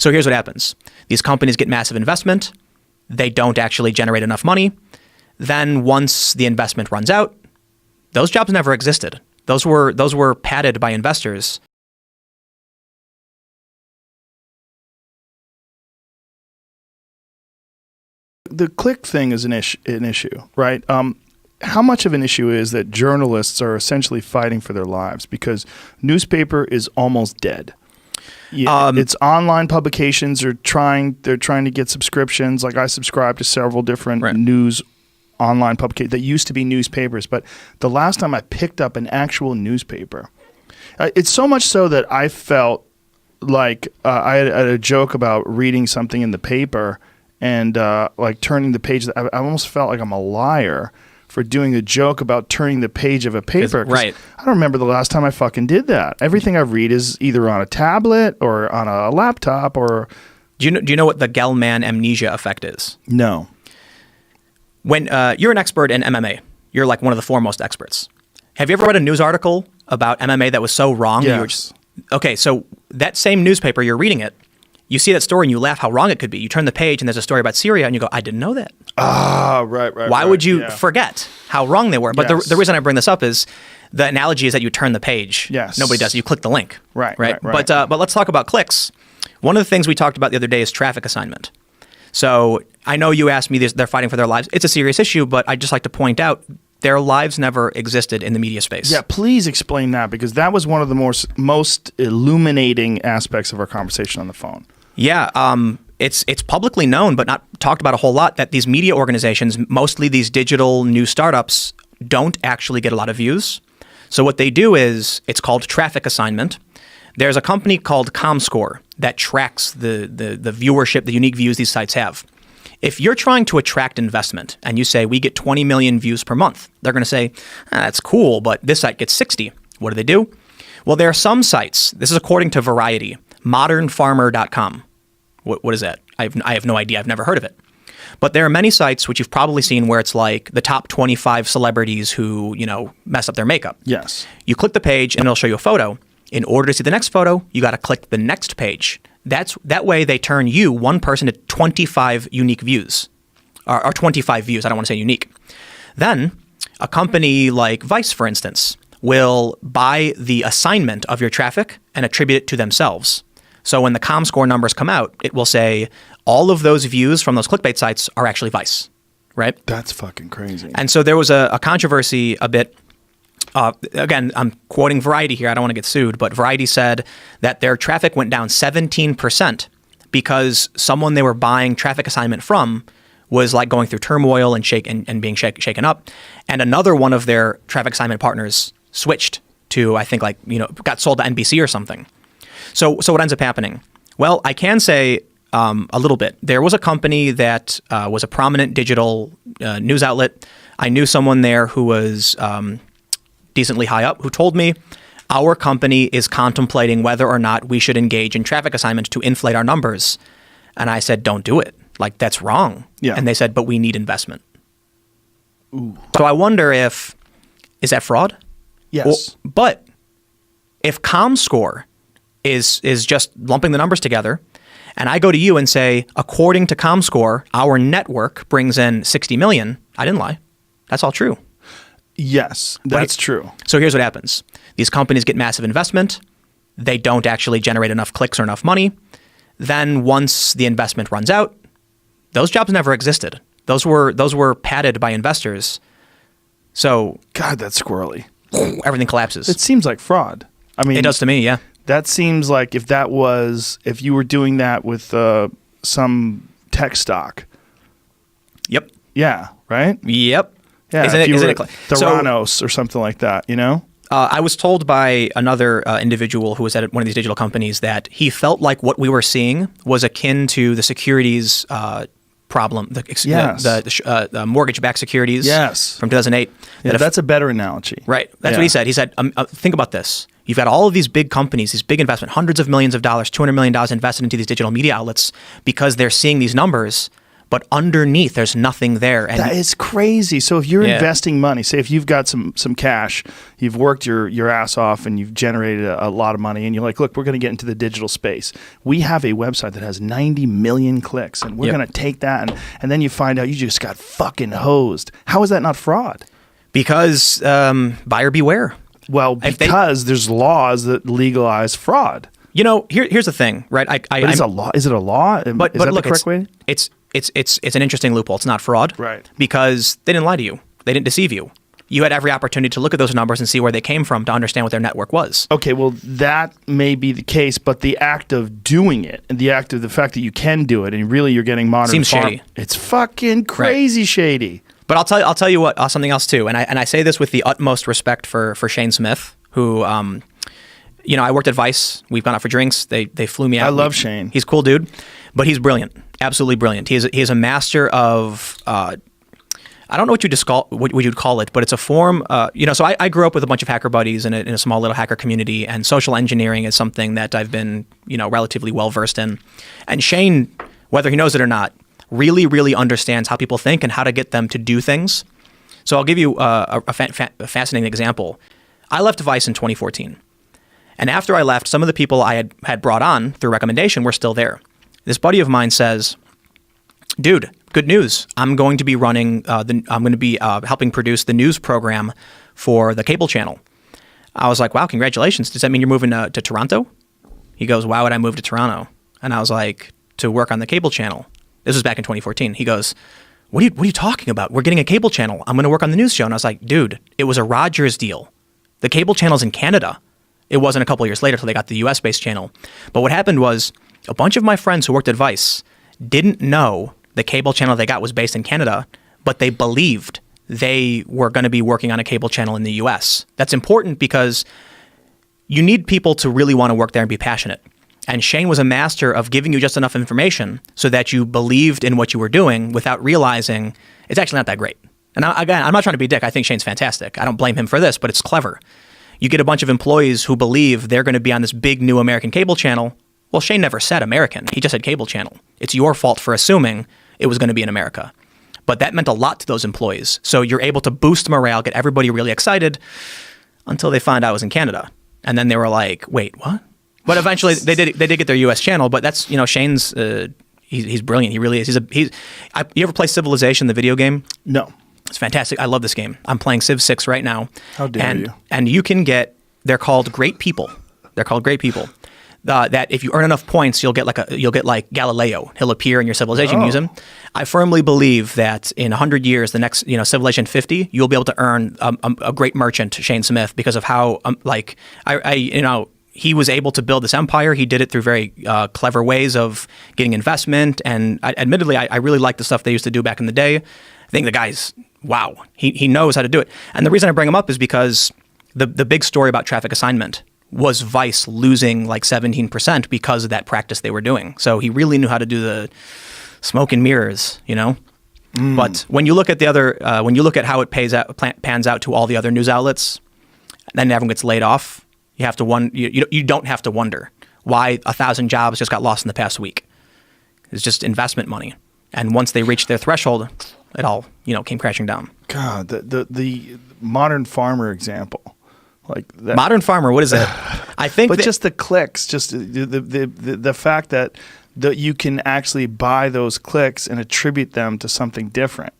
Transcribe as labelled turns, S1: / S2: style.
S1: So here's what happens. These companies get massive investment. They don't actually generate enough money. Then once the investment runs out, those jobs never existed. Those were padded by investors.
S2: The click thing is an issue, right? How much of an issue is that journalists are essentially fighting for their lives because newspaper is almost dead? Yeah, it's online publications they're trying to get subscriptions. Like I subscribe to several different news online publications that used to be newspapers, but the last time I picked up an actual newspaper, it's so much so that I felt like I had a joke about reading something in the paper and like turning the page. I almost felt like I'm a liar for doing a joke about turning the page of a paper.
S1: Right.
S2: I don't remember the last time I fucking did that. Everything I read is either on a tablet or on a laptop or...
S1: Do you know what the Gell-Mann amnesia effect is?
S2: No.
S1: When you're an expert in MMA, you're like one of the foremost experts. Have you ever read a news article about MMA that was so wrong?
S2: Yes.
S1: Okay, so that same newspaper, you're reading it, you see that story and you laugh how wrong it could be. You turn the page and there's a story about Syria and you go, I didn't know that.
S2: Ah, right.
S1: Why would you forget how wrong they were? But the reason I bring this up is the analogy is that you turn the page.
S2: Yes.
S1: Nobody does. You click the link.
S2: Right.
S1: But let's talk about clicks. One of the things we talked about the other day is traffic assignment. So I know you asked me this, they're fighting for their lives. It's a serious issue, but I'd just like to point out their lives never existed in the media space.
S2: Yeah, please explain that because that was one of the most illuminating aspects of our conversation on the phone.
S1: Yeah, it's publicly known, but not talked about a whole lot, that these media organizations, mostly these digital news startups, don't actually get a lot of views. So what they do is, it's called traffic assignment. There's a company called ComScore that tracks the viewership, the unique views these sites have. If you're trying to attract investment and you say, we get 20 million views per month, they're going to say, that's cool, but this site gets 60. What do? Well, there are some sites, this is according to Variety, modernfarmer.com. What is that? I have no idea. I've never heard of it. But there are many sites, which you've probably seen, where it's like the top 25 celebrities who, mess up their makeup.
S2: Yes.
S1: You click the page and it'll show you a photo. In order to see the next photo, you got to click the next page. That way they turn you, one person, to 25 unique views. Or 25 views. I don't want to say unique. Then a company like Vice, for instance, will buy the assignment of your traffic and attribute it to themselves. So when the ComScore numbers come out, it will say all of those views from those clickbait sites are actually Vice, right?
S2: That's fucking crazy.
S1: And so there was a controversy a bit. Again, I'm quoting Variety here. I don't want to get sued, but Variety said that their traffic went down 17% because someone they were buying traffic assignment from was like going through turmoil and being shaken up. And another one of their traffic assignment partners switched to, I think, got sold to NBC or something. So what ends up happening? Well, I can say a little bit. There was a company that was a prominent digital news outlet. I knew someone there who was decently high up who told me, our company is contemplating whether or not we should engage in traffic assignment to inflate our numbers. And I said, don't do it. Like, that's wrong.
S2: Yeah.
S1: And they said, but we need investment.
S2: Ooh.
S1: So I wonder is that fraud?
S2: Yes.
S1: But if ComScore is just lumping the numbers together, and I go to you and say, according to ComScore, our network brings in 60 million, I didn't lie. That's all true.
S2: Yes, that's true.
S1: So here's what happens. These companies get massive investment. They don't actually generate enough clicks or enough money. Then once the investment runs out, those jobs never existed. Those were padded by investors. So
S2: God, that's squirrely.
S1: Everything collapses.
S2: It seems like fraud. I mean,
S1: it does to me, yeah.
S2: That seems like if you were doing that with some tech stock.
S1: Yep.
S2: Yeah, right?
S1: Yep.
S2: Yeah,
S1: isn't it
S2: Theranos or something like that,
S1: I was told by another individual who was at one of these digital companies that he felt like what we were seeing was akin to the securities problem, the mortgage-backed securities from 2008.
S2: Yeah, that's a better analogy.
S1: Right. That's what he said. He said, think about this. You've got all of these big companies, these big investment, hundreds of millions of dollars, $200 million invested into these digital media outlets because they're seeing these numbers, but underneath there's nothing there. And
S2: that is crazy. So if you're
S1: Yeah.
S2: investing money, say if you've got some cash, you've worked your ass off and you've generated a lot of money, and you're like, look, we're going to get into the digital space. We have a website that has 90 million clicks, and we're
S1: Yep.
S2: going to take that, and then you find out you just got fucking hosed. How is that not fraud?
S1: because buyer beware.
S2: Well,
S1: If they-
S2: because there's laws that legalize fraud.
S1: You know, here's the thing, right?
S2: But is a law? Is it a law?
S1: But
S2: is that
S1: look,
S2: the correct way?
S1: it's an interesting loophole. It's not fraud,
S2: Right.
S1: Because they didn't lie to you. They didn't deceive you. You had every opportunity to look at those numbers and see where they came from to understand what their network was.
S2: Okay, well, that may be the case, but the act of doing it and the fact that you can do it, and really you're getting modern
S1: Seems shady.
S2: It's fucking crazy shady.
S1: But I'll tell you what something else too, and I say this with the utmost respect for Shane Smith, who I worked at Vice. We've gone out for drinks. They flew me out.
S2: I love Shane.
S1: He's a cool dude, but he's brilliant, absolutely brilliant. He is a master of. I don't know what you'd call it, but it's a form. So I grew up with a bunch of hacker buddies in a small little hacker community, and social engineering is something that I've been relatively well versed in. And Shane, whether he knows it or not, really, really understands how people think and how to get them to do things. So I'll give you a fascinating example. I left Vice in 2014. And after I left, some of the people I had brought on through recommendation were still there. This buddy of mine says, dude, good news. I'm going to be running, I'm going to be helping produce the news program for the cable channel. I was like, wow, congratulations. Does that mean you're moving to Toronto? He goes, why would I move to Toronto? And I was like, to work on the cable channel. This was back in 2014. He goes, what are you talking about? We're getting a cable channel. I'm going to work on the news show. And I was like, dude, it was a Rogers deal. The cable channel's in Canada. It wasn't a couple years later till they got the US-based channel. But what happened was a bunch of my friends who worked at Vice didn't know the cable channel they got was based in Canada, but they believed they were going to be working on a cable channel in the US. That's important because you need people to really want to work there and be passionate. And Shane was a master of giving you just enough information so that you believed in what you were doing without realizing it's actually not that great. And again, I'm not trying to be a dick. I think Shane's fantastic. I don't blame him for this, but it's clever. You get a bunch of employees who believe they're going to be on this big new American cable channel. Well, Shane never said American. He just said cable channel. It's your fault for assuming it was going to be in America. But that meant a lot to those employees. So you're able to boost morale, get everybody really excited until they find out it was in Canada. And then they were like, wait, what? But eventually they did get their US channel, but that's, Shane's he's brilliant. He really is. You ever play Civilization, the video game?
S2: No.
S1: It's fantastic. I love this game. I'm playing Civ 6 right now.
S2: How dare you?
S1: And you can get, they're called great people. That if you earn enough points, you'll get like Galileo. He'll appear in your Civilization museum. I firmly believe that in 100 years, the next Civilization 50, you'll be able to earn a great merchant, Shane Smith, because of how he was able to build this empire. He did it through very clever ways of getting investment. And admittedly, I really like the stuff they used to do back in the day. I think the guy's, wow, he knows how to do it. And the reason I bring him up is because the big story about traffic assignment was Vice losing like 17% because of that practice they were doing. So he really knew how to do the smoke and mirrors, But when you look at when you look at how it pans out to all the other news outlets, then everyone gets laid off. You have to you don't have to wonder why 1,000 jobs just got lost in the past week. It's just investment money, and once they reached their threshold, it all came crashing down.
S2: God, the modern farmer example, like that.
S1: Modern farmer, what is that? I think,
S2: but just the clicks, just the fact that you can actually buy those clicks and attribute them to something different.